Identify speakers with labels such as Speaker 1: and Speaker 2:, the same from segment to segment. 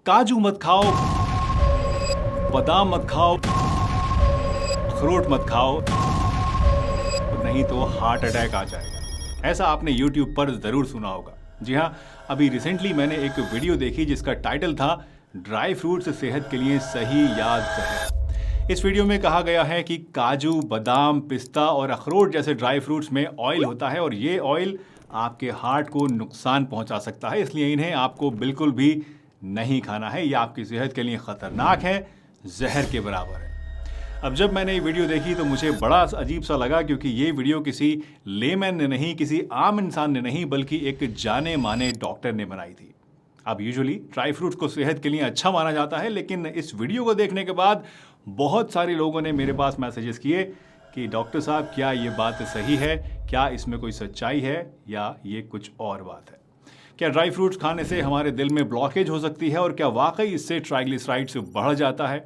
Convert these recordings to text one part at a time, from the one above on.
Speaker 1: काजू मत खाओ, बादाम मत खाओ, अखरोट मत खाओ, नहीं तो हार्ट अटैक आ जाएगा। ऐसा आपने YouTube पर जरूर सुना होगा। जी हाँ, अभी रिसेंटली मैंने एक वीडियो देखी जिसका टाइटल था ड्राई फ्रूट्स सेहत के लिए सही या जहर। इस वीडियो में कहा गया है कि काजू, बादाम, पिस्ता और अखरोट जैसे ड्राई फ्रूट्स में ऑयल होता है और ये ऑयल आपके हार्ट को नुकसान पहुंचा सकता है, इसलिए इन्हें आपको बिल्कुल भी नहीं खाना है। ये आपकी सेहत के लिए खतरनाक है, जहर के बराबर है। अब जब मैंने ये वीडियो देखी तो मुझे बड़ा अजीब सा लगा, क्योंकि ये वीडियो किसी लेमैन ने नहीं, किसी आम इंसान ने नहीं, बल्कि एक जाने माने डॉक्टर ने बनाई थी। अब यूजुअली ड्राई फ्रूट्स को सेहत के लिए अच्छा माना जाता है, लेकिन इस वीडियो को देखने के बाद बहुत सारे लोगों ने मेरे पास मैसेजेस किए कि डॉक्टर साहब, क्या ये बात सही है? क्या इसमें कोई सच्चाई है या ये कुछ और बात है? क्या ड्राई फ्रूट्स खाने से हमारे दिल में ब्लॉकेज हो सकती है और क्या वाकई इससे ट्राइग्लिसराइड्स बढ़ जाता है?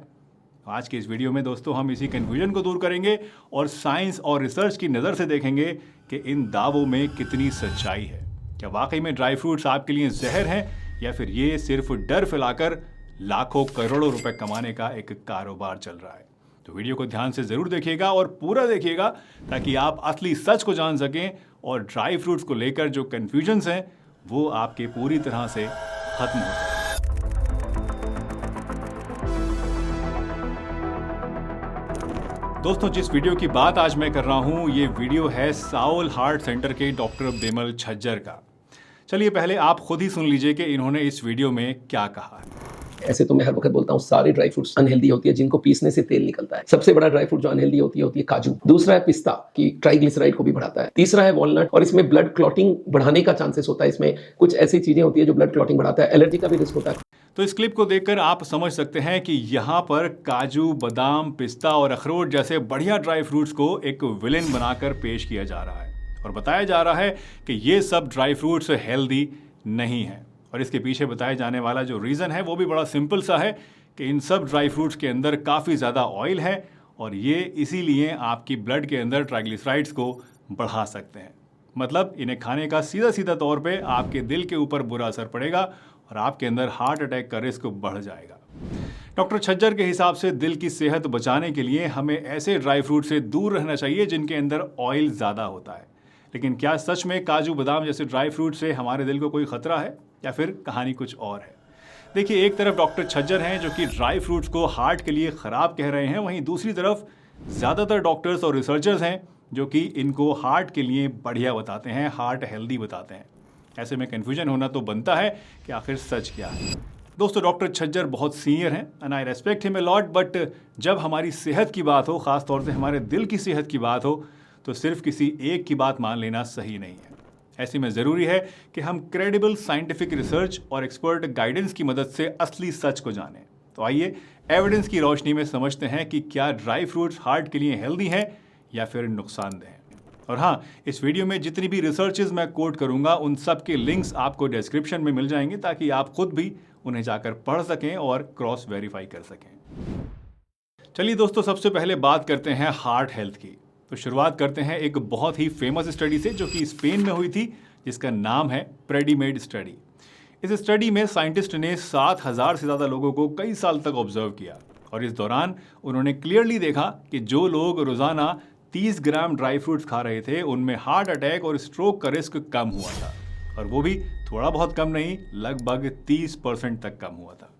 Speaker 1: आज के इस वीडियो में दोस्तों हम इसी कंफ्यूजन को दूर करेंगे और साइंस और रिसर्च की नज़र से देखेंगे कि इन दावों में कितनी सच्चाई है। क्या वाकई में ड्राई फ्रूट्स आपके लिए जहर हैं या फिर ये सिर्फ डर फैलाकर लाखों करोड़ों रुपए कमाने का एक कारोबार चल रहा है? तो वीडियो को ध्यान से ज़रूर देखिएगा और पूरा देखिएगा ताकि आप असली सच को जान सकें और ड्राई फ्रूट्स को लेकर जो कन्फ्यूजन्स हैं वो आपके पूरी तरह से खत्म हो जाए। दोस्तों, जिस वीडियो की बात आज मैं कर रहा हूं, ये वीडियो है साउल हार्ट सेंटर के डॉक्टर बिमल छज्जर का। चलिए पहले आप खुद ही सुन लीजिए कि इन्होंने इस वीडियो में क्या कहा है।
Speaker 2: ऐसे तो मैं हर वक्त बोलता हूँ सारे ड्राई फ्रूट्स अनहेल्दी होती है जिनको पीसने से तेल निकलता है। सबसे बड़ा ड्राई फ्रूट जो अनहेल्दी होती है काजू। दूसरा है पिस्ता की ट्राइग्लिसराइड को भी बढ़ाता है। तीसरा है वॉलनट और इसमें ब्लड क्लॉटिंग बढ़ाने का चांसेस होता है। इसमें कुछ ऐसी चीजें होती है जो ब्लड क्लॉटिंग बढ़ाता है। एलर्जी का भी रिस्क होता है।
Speaker 1: तो इस क्लिप को देखकर आप समझ सकते हैं कि यहाँ पर काजू, बादाम, पिस्ता और अखरोट जैसे बढ़िया ड्राई फ्रूट्स को एक विलेन बनाकर पेश किया जा रहा है और बताया जा रहा है कि ये सब ड्राई फ्रूट्स हेल्दी नहीं है। और इसके पीछे बताया जाने वाला जो रीज़न है वो भी बड़ा सिंपल सा है कि इन सब ड्राई फ्रूट्स के अंदर काफ़ी ज़्यादा ऑयल है और ये इसीलिए आपकी ब्लड के अंदर ट्राइग्लिसराइड्स को बढ़ा सकते हैं। मतलब इन्हें खाने का सीधा सीधा तौर पे आपके दिल के ऊपर बुरा असर पड़ेगा और आपके अंदर हार्ट अटैक का रिस्क बढ़ जाएगा। डॉक्टर छज्जर के हिसाब से दिल की सेहत बचाने के लिए हमें ऐसे ड्राई फ्रूट से दूर रहना चाहिए जिनके अंदर ऑयल ज़्यादा होता है। लेकिन क्या सच में काजू, बादाम जैसे ड्राई फ्रूट से हमारे दिल को कोई खतरा है या फिर कहानी कुछ और है? देखिए, एक तरफ डॉक्टर छज्जर हैं जो कि ड्राई फ्रूट्स को हार्ट के लिए ख़राब कह रहे हैं, वहीं दूसरी तरफ ज़्यादातर डॉक्टर्स और रिसर्चर्स हैं जो कि इनको हार्ट के लिए बढ़िया बताते हैं, हार्ट हेल्दी बताते हैं। ऐसे में कन्फ्यूजन होना तो बनता है कि आखिर सच क्या है। दोस्तों, डॉक्टर छज्जर बहुत सीनियर हैं and I respect him a lot, but जब हमारी सेहत की बात हो, ख़ास तौर से हमारे दिल की सेहत की बात हो, तो सिर्फ किसी एक की बात मान लेना सही नहीं है। ऐसे में ज़रूरी है कि हम क्रेडिबल साइंटिफिक रिसर्च और एक्सपर्ट गाइडेंस की मदद से असली सच को जानें। तो आइए एविडेंस की रोशनी में समझते हैं कि क्या ड्राई फ्रूट्स हार्ट के लिए हेल्दी हैं या फिर नुकसानदेह हैं। और हाँ, इस वीडियो में जितनी भी रिसर्चेज मैं कोट करूंगा उन सब के लिंक्स आपको डिस्क्रिप्शन में मिल जाएंगे ताकि आप खुद भी उन्हें जाकर पढ़ सकें और क्रॉस वेरीफाई कर सकें। चलिए दोस्तों, सबसे पहले बात करते हैं हार्ट हेल्थ की। तो शुरुआत करते हैं एक बहुत ही फेमस स्टडी से जो कि स्पेन में हुई थी, जिसका नाम है प्रेडीमेड स्टडी। इस स्टडी में साइंटिस्ट ने 7,000 से ज़्यादा लोगों को कई साल तक ऑब्जर्व किया और इस दौरान उन्होंने क्लियरली देखा कि जो लोग रोज़ाना 30 ग्राम ड्राई फ्रूट्स खा रहे थे उनमें हार्ट अटैक और स्ट्रोक का रिस्क कम हुआ था, और वो भी थोड़ा बहुत कम नहीं, लगभग 30% तक कम हुआ था।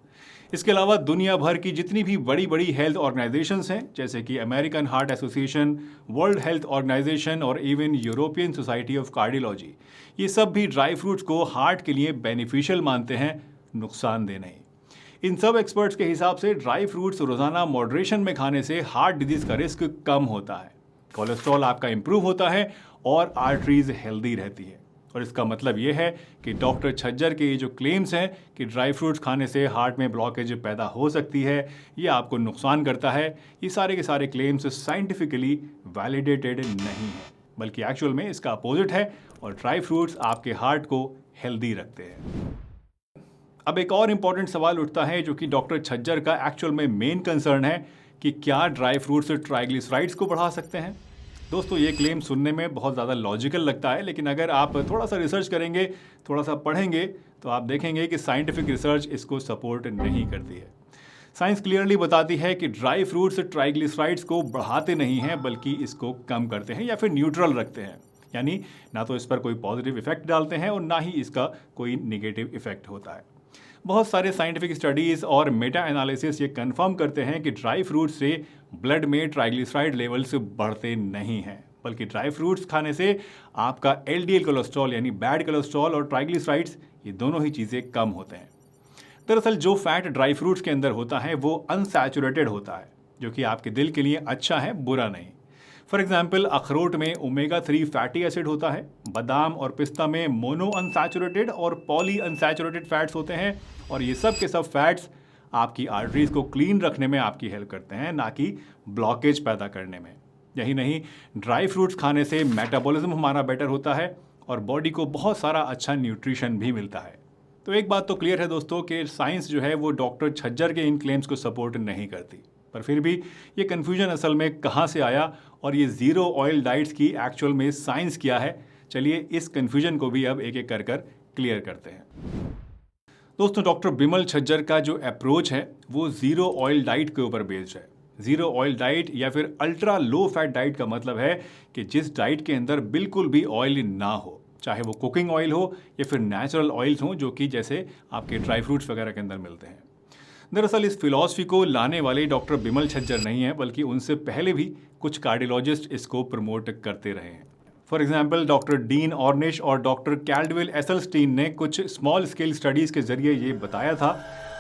Speaker 1: इसके अलावा दुनिया भर की जितनी भी बड़ी बड़ी हेल्थ ऑर्गेनाइजेशंस हैं, जैसे कि American Heart Association, World Health Organization और even European Society of Cardiology, ये सब भी ड्राई फ्रूट्स को हार्ट के लिए बेनिफिशियल मानते हैं, नुकसानदेह नहीं। इन सब एक्सपर्ट्स के हिसाब से ड्राई फ्रूट्स रोज़ाना मॉडरेशन में खाने से हार्ट डिजीज़ का रिस्क कम होता है, कोलेस्ट्रॉल आपका इंप्रूव होता है और आर्टरीज हेल्दी रहती है। और इसका मतलब ये है कि डॉक्टर छज्जर के ये जो क्लेम्स हैं कि ड्राई फ्रूट्स खाने से हार्ट में ब्लॉकेज पैदा हो सकती है, ये आपको नुकसान करता है, ये सारे के सारे क्लेम्स साइंटिफिकली वैलिडेटेड नहीं है, बल्कि एक्चुअल में इसका अपोजिट है और ड्राई फ्रूट्स आपके हार्ट को हेल्दी रखते हैं। अब एक और इम्पॉर्टेंट सवाल उठता है जो कि डॉक्टर छज्जर का एक्चुअल में मेन कंसर्न है कि क्या ड्राई फ्रूट्स ट्राइग्लिसराइड्स को बढ़ा सकते हैं। दोस्तों, ये क्लेम सुनने में बहुत ज़्यादा लॉजिकल लगता है, लेकिन अगर आप थोड़ा सा रिसर्च करेंगे, थोड़ा सा पढ़ेंगे, तो आप देखेंगे कि साइंटिफिक रिसर्च इसको सपोर्ट नहीं करती है। साइंस क्लियरली बताती है कि ड्राई फ्रूट्स ट्राइग्लिसराइड्स को बढ़ाते नहीं हैं बल्कि इसको कम करते हैं या फिर न्यूट्रल रखते हैं, यानी ना तो इस पर कोई पॉजिटिव इफेक्ट डालते हैं और ना ही इसका कोई निगेटिव इफेक्ट होता है। बहुत सारे साइंटिफिक स्टडीज़ और मेटा एनालिसिस ये कंफर्म करते हैं कि ड्राई फ्रूट से ब्लड में ट्राइग्लिसराइड लेवल्स बढ़ते नहीं हैं, बल्कि ड्राई फ्रूट्स खाने से आपका एलडीएल कोलेस्ट्रॉल यानी बैड कोलेस्ट्रॉल और ट्राइग्लिसराइड्स ये दोनों ही चीज़ें कम होते हैं। दरअसल जो फैट ड्राई फ्रूट्स के अंदर होता है वो अनसैचुरेटेड होता है, जो कि आपके दिल के लिए अच्छा है, बुरा नहीं। फॉर एग्जाम्पल, अखरोट में ओमेगा 3 फैटी एसिड होता है, बादाम और पिस्ता में मोनो अनसैचुरेटेड और पॉली अनसैचुरेटेड फैट्स होते हैं, और ये सब के सब फैट्स आपकी आर्टरीज को क्लीन रखने में आपकी हेल्प करते हैं, ना कि ब्लॉकेज पैदा करने में। यही नहीं, ड्राई फ्रूट्स खाने से मेटाबॉलिज्म हमारा बेटर होता है और बॉडी को बहुत सारा अच्छा न्यूट्रिशन भी मिलता है। तो एक बात तो क्लियर है दोस्तों कि साइंस जो है वो डॉक्टर छज्जर के इन क्लेम्स को सपोर्ट नहीं करती, पर फिर भी ये कन्फ्यूजन असल में कहाँ से आया और ये ज़ीरो ऑयल डाइट्स की एक्चुअल में साइंस क्या है, चलिए इस कन्फ्यूजन को भी अब एक एक कर क्लियर करते हैं। दोस्तों, डॉक्टर बिमल छज्जर का जो अप्रोच है वो ज़ीरो ऑयल डाइट के ऊपर बेस्ड है। ज़ीरो ऑयल डाइट या फिर अल्ट्रा लो फैट डाइट का मतलब है कि जिस डाइट के अंदर बिल्कुल भी ऑयल ना हो, चाहे वो कुकिंग ऑयल हो या फिर नेचुरल ऑयल्स हो, जो कि जैसे आपके ड्राई फ्रूट्स वगैरह के अंदर मिलते हैं। दरअसल इस फिलॉसफी को लाने वाले डॉक्टर बिमल छज्जर नहीं है, बल्कि उनसे पहले भी कुछ कार्डियोलॉजिस्ट इसको प्रमोट करते रहे हैं। फॉर एग्जाम्पल, डॉक्टर डीन ऑर्निश और डॉक्टर कैल्डवेल एसलस्टीन ने कुछ स्मॉल स्केल स्टडीज़ के जरिए ये बताया था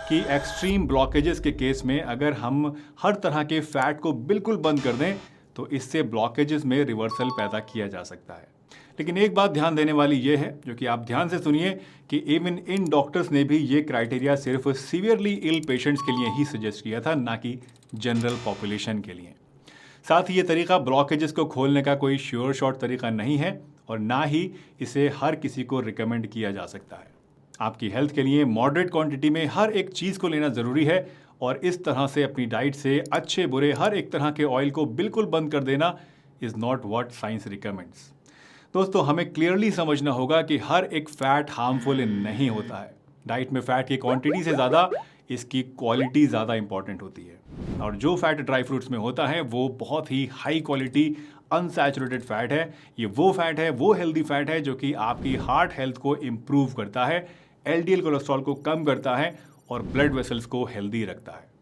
Speaker 1: कि एक्सट्रीम ब्लॉकेजेस के केस में अगर हम हर तरह के फैट को बिल्कुल बंद कर दें तो इससे ब्लॉकेजेस में रिवर्सल पैदा किया जा सकता है। लेकिन एक बात ध्यान देने वाली ये है, जो कि आप ध्यान से सुनिए, कि इवन इन डॉक्टर्स ने भी ये क्राइटेरिया सिर्फ सीवियरली इल पेशेंट्स के लिए ही सजेस्ट किया था, ना कि जनरल पॉपुलेशन के लिए। साथ ही ये तरीका ब्लॉकेजेस को खोलने का कोई श्योर शॉट तरीका नहीं है और ना ही इसे हर किसी को रिकमेंड किया जा सकता है। आपकी हेल्थ के लिए मॉडरेट क्वांटिटी में हर एक चीज़ को लेना ज़रूरी है, और इस तरह से अपनी डाइट से अच्छे बुरे हर एक तरह के ऑयल को बिल्कुल बंद कर देना is not what science recommends. दोस्तों, हमें क्लियरली समझना होगा कि हर एक फैट हार्मफुल नहीं होता है। डाइट में फैट की क्वांटिटी से ज़्यादा इसकी क्वालिटी ज़्यादा इंपॉर्टेंट होती है, और जो फैट ड्राई फ्रूट्स में होता है वो बहुत ही हाई क्वालिटी अनसैचुरेटेड फैट है। ये वो फैट है, वो हेल्दी फैट है जो कि आपकी हार्ट हेल्थ को इम्प्रूव करता है, एलडीएल कोलेस्ट्रॉल को कम करता है और ब्लड वेसल्स को हेल्दी रखता है।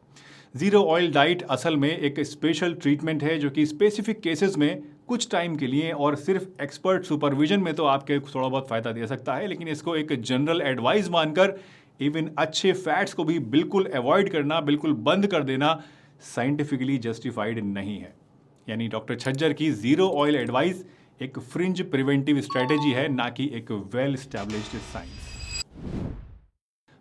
Speaker 1: ज़ीरो ऑयल डाइट असल में एक स्पेशल ट्रीटमेंट है जो कि स्पेसिफिक केसेस में कुछ टाइम के लिए और सिर्फ एक्सपर्ट सुपरविजन में तो आपके थोड़ा बहुत फ़ायदा दे सकता है, लेकिन इसको एक जनरल एडवाइस मानकर इवन अच्छे फैट्स को भी बिल्कुल अवॉइड करना, बिल्कुल बंद कर देना साइंटिफिकली जस्टिफाइड नहीं है। यानी डॉक्टर छज्जर की ज़ीरो ऑयल एडवाइस एक फ्रिंज प्रिवेंटिव स्ट्रेटेजी है, ना कि एक वेल एस्टैब्लिश्ड साइंस।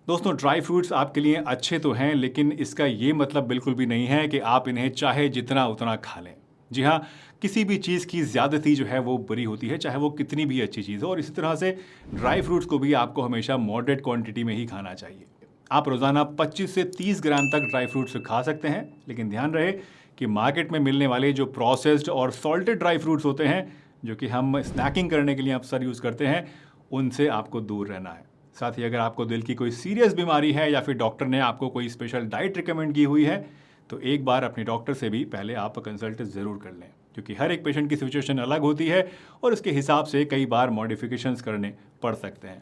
Speaker 1: दोस्तों, ड्राई फ्रूट्स आपके लिए अच्छे तो हैं, लेकिन इसका ये मतलब बिल्कुल भी नहीं है कि आप इन्हें चाहे जितना उतना खा लें। जी हाँ, किसी भी चीज़ की ज़्यादती जो है वो बुरी होती है, चाहे वो कितनी भी अच्छी चीज़ हो, और इसी तरह से ड्राई फ्रूट्स को भी आपको हमेशा मॉडरेट क्वांटिटी में ही खाना चाहिए। आप रोज़ाना 25 से 30 ग्राम तक ड्राई फ्रूट्स खा सकते हैं, लेकिन ध्यान रहे कि मार्केट में मिलने वाले जो प्रोसेस्ड और सॉल्टेड ड्राई फ्रूट्स होते हैं, जो कि हम स्नैकिंग करने के लिए अक्सर यूज़ करते हैं, उनसे आपको दूर रहना है। साथ ही अगर आपको दिल की कोई सीरियस बीमारी है या फिर डॉक्टर ने आपको कोई स्पेशल डाइट रिकमेंड की हुई है, तो एक बार अपने डॉक्टर से भी पहले आप कंसल्ट ज़रूर कर लें, क्योंकि हर एक पेशेंट की सिचुएशन अलग होती है और उसके हिसाब से कई बार मॉडिफिकेशंस करने पड़ सकते हैं।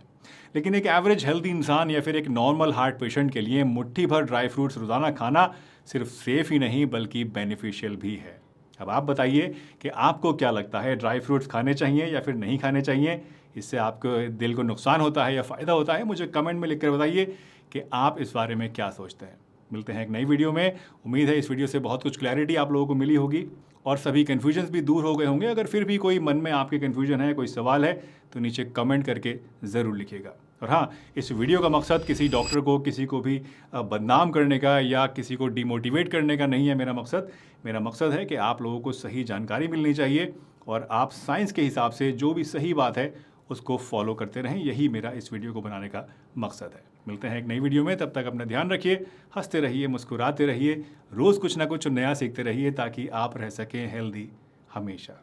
Speaker 1: लेकिन एक एवरेज हेल्दी इंसान या फिर एक नॉर्मल हार्ट पेशेंट के लिए मुट्ठी भर ड्राई फ्रूट्स रोज़ाना खाना सिर्फ सेफ़ ही नहीं बल्कि बेनिफिशियल भी है। अब आप बताइए कि आपको क्या लगता है, ड्राई फ्रूट्स खाने चाहिए या फिर नहीं खाने चाहिए? इससे आपको दिल को नुकसान होता है या फ़ायदा होता है? मुझे कमेंट में लिखकर बताइए कि आप इस बारे में क्या सोचते हैं। मिलते हैं एक नई वीडियो में। उम्मीद है इस वीडियो से बहुत कुछ क्लैरिटी आप लोगों को मिली होगी और सभी कन्फ्यूजन्स भी दूर हो गए होंगे। अगर फिर भी कोई मन में आपके कन्फ्यूजन है, कोई सवाल है, तो नीचे कमेंट करके ज़रूर लिखिएगा। और हाँ, इस वीडियो का मकसद किसी डॉक्टर को, किसी को भी बदनाम करने का या किसी को डिमोटिवेट करने का नहीं है। मेरा मकसद है कि आप लोगों को सही जानकारी मिलनी चाहिए और आप साइंस के हिसाब से जो भी सही बात है उसको फॉलो करते रहें। यही मेरा इस वीडियो को बनाने का मकसद है। मिलते हैं एक नई वीडियो में, तब तक अपना ध्यान रखिए, हंसते रहिए, मुस्कुराते रहिए, रोज़ कुछ ना कुछ नया सीखते रहिए ताकि आप रह सकें हेल्दी हमेशा।